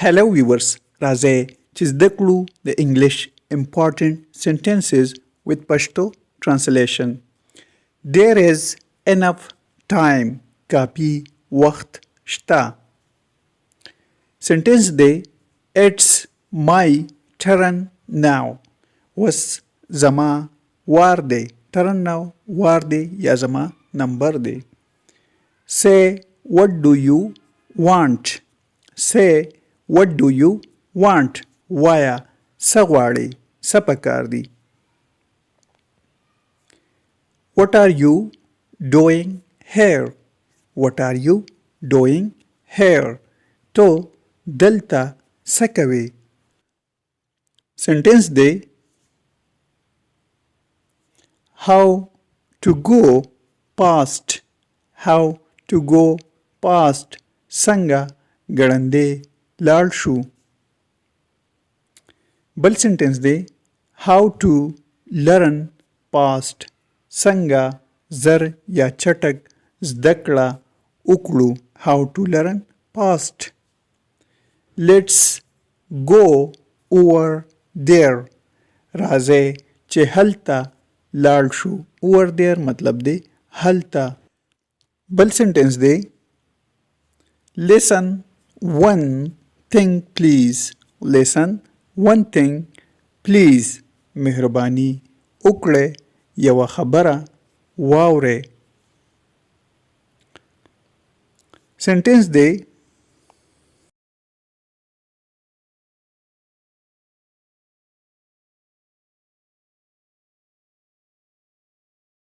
Hello viewers, راځئ چې زده کړو د English important sentences with Pashto translation. There is enough time. کافی وخت شته. Sentence دی It's my turn now. وس زما وار دی. Turn now وار دی یا زما نمبر دی. Say what do you want? Say what do you want? وایا څه غواړې څه پکار دی. What are you doing here? What are you doing here? تو دلته څه کوې. Sentence دی How to go past. How to go past. څنګه ګړندې لاړ شو. بل سنټنس دی How to learn past. څنګه زر یا چټک زده کړه وکړو. How to learn past. Let's go over there. راځئ چې هلته لاړ شو. over there مطلب دی هلته. بل سنټنس دی Listen one thing please. Listen one thing please. مهرباني وکړئ یوه خبره واورئ. سنټنس دی